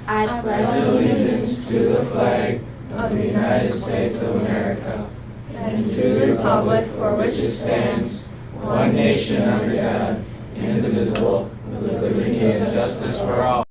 I pledge allegiance to the flag of the United States of America and to the republic for which it stands, one nation under God, indivisible, with liberty and justice for all.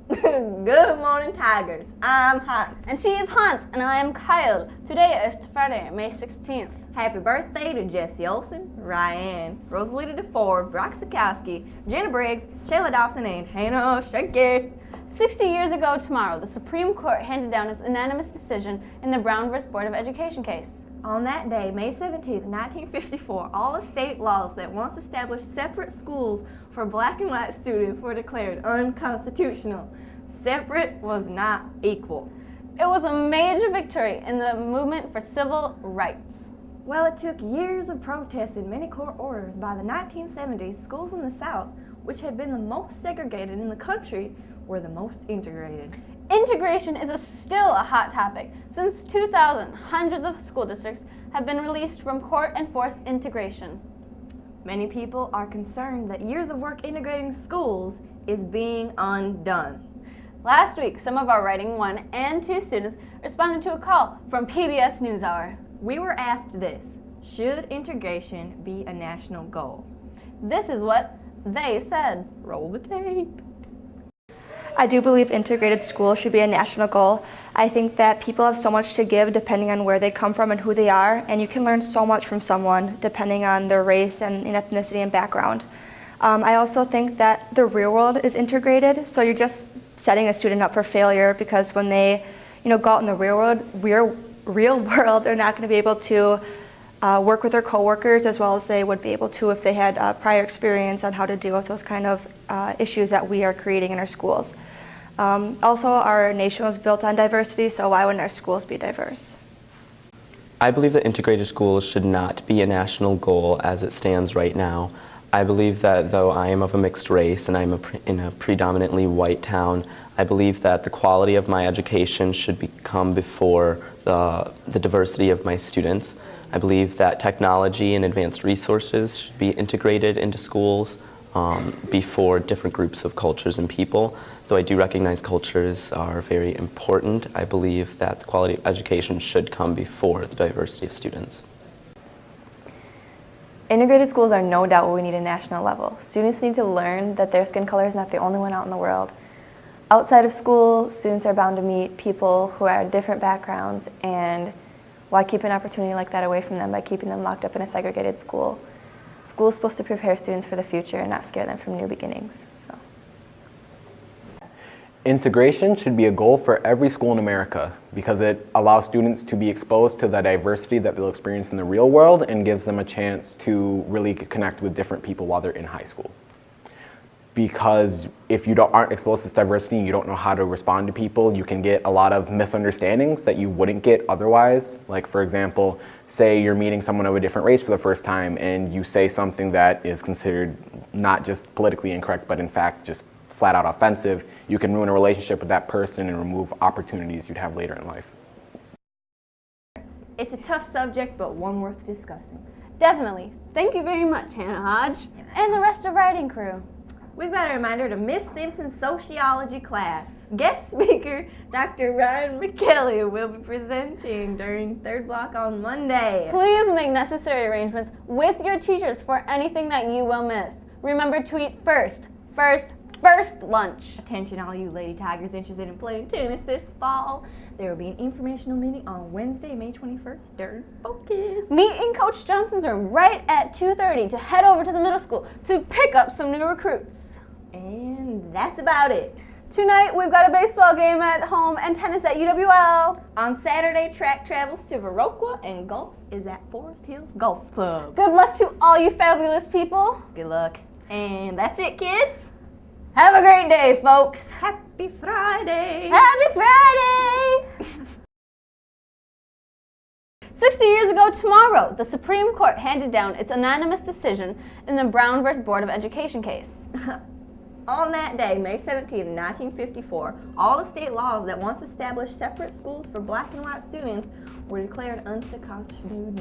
Good morning, Tigers. I'm Hans. And she is Hans, and I am Kyle. Today is Friday, May 16th. Happy birthday to Jesse Olsen, Ryan, Rosalita DeFord, Brock Sikowski, Jenna Briggs, Shayla Dawson, and Hannah Shanky. 60 years ago tomorrow, the Supreme Court handed down its unanimous decision in the Brown v. Board of Education case. On that day, May 17, 1954, all the state laws that once established separate schools for black and white students were declared unconstitutional. Separate was not equal. It was a major victory in the movement for civil rights. Well, it took years of protests and many court orders. By the 1970s, schools in the South, which had been the most segregated in the country, were the most integrated. Integration is still a hot topic. Since 2000, hundreds of school districts have been released from court-enforced integration. Many people are concerned that years of work integrating schools is being undone. Last week, some of our Writing 1 and 2 students responded to a call from PBS NewsHour. We were asked this: should integration be a national goal? This is what they said. Roll the tape. I do believe integrated schools should be a national goal. I think that people have so much to give depending on where they come from and who they are, and you can learn so much from someone depending on their race and ethnicity and background. I also think that the real world is integrated, so you're just setting a student up for failure, because when they go out in the real world, they're not going to be able to work with their coworkers as well as they would be able to if they had prior experience on how to deal with those kind of issues that we are creating in our schools. Also, our nation was built on diversity, so why wouldn't our schools be diverse? I believe that integrated schools should not be a national goal as it stands right now. I believe that though I am of a mixed race and I'm in a predominantly white town, I believe that the quality of my education should come before the diversity of my students. I believe that technology and advanced resources should be integrated into schools before different groups of cultures and people. Though I do recognize cultures are very important, I believe that the quality of education should come before the diversity of students. Integrated schools are no doubt what we need at a national level. Students need to learn that their skin color is not the only one out in the world. Outside of school, students are bound to meet people who are different backgrounds, and why keep an opportunity like that away from them by keeping them locked up in a segregated school? School is supposed to prepare students for the future and not scare them from new beginnings. Integration should be a goal for every school in America because it allows students to be exposed to the diversity that they'll experience in the real world and gives them a chance to really connect with different people while they're in high school. Because if you aren't exposed to this diversity and you don't know how to respond to people, you can get a lot of misunderstandings that you wouldn't get otherwise. Like, for example, say you're meeting someone of a different race for the first time and you say something that is considered not just politically incorrect, but in fact just flat out offensive. You can ruin a relationship with that person and remove opportunities you'd have later in life. It's a tough subject, but one worth discussing. Definitely. Thank you very much, Hannah Hodge, and the rest of Writing Crew. We've got a reminder to Miss Simpson's sociology class. Guest speaker, Dr. Ryan McKelly, will be presenting during third block on Monday. Please make necessary arrangements with your teachers for anything that you will miss. Remember to eat first lunch. Attention all you Lady Tigers interested in playing tennis this fall. There will be an informational meeting on Wednesday, May 21st during Focus. Meet in Coach Johnson's room right at 2:30 to head over to the middle school to pick up some new recruits. And that's about it. Tonight we've got a baseball game at home and tennis at UWL. On Saturday, track travels to Viroqua and golf is at Forest Hills Golf Club. Good luck to all you fabulous people. Good luck. And that's it, kids. Have a great day, folks. Happy Friday. Happy Friday. 60 years ago tomorrow, the Supreme Court handed down its unanimous decision in the Brown v. Board of Education case. On that day, May 17, 1954, all the state laws that once established separate schools for black and white students were declared unconstitutional.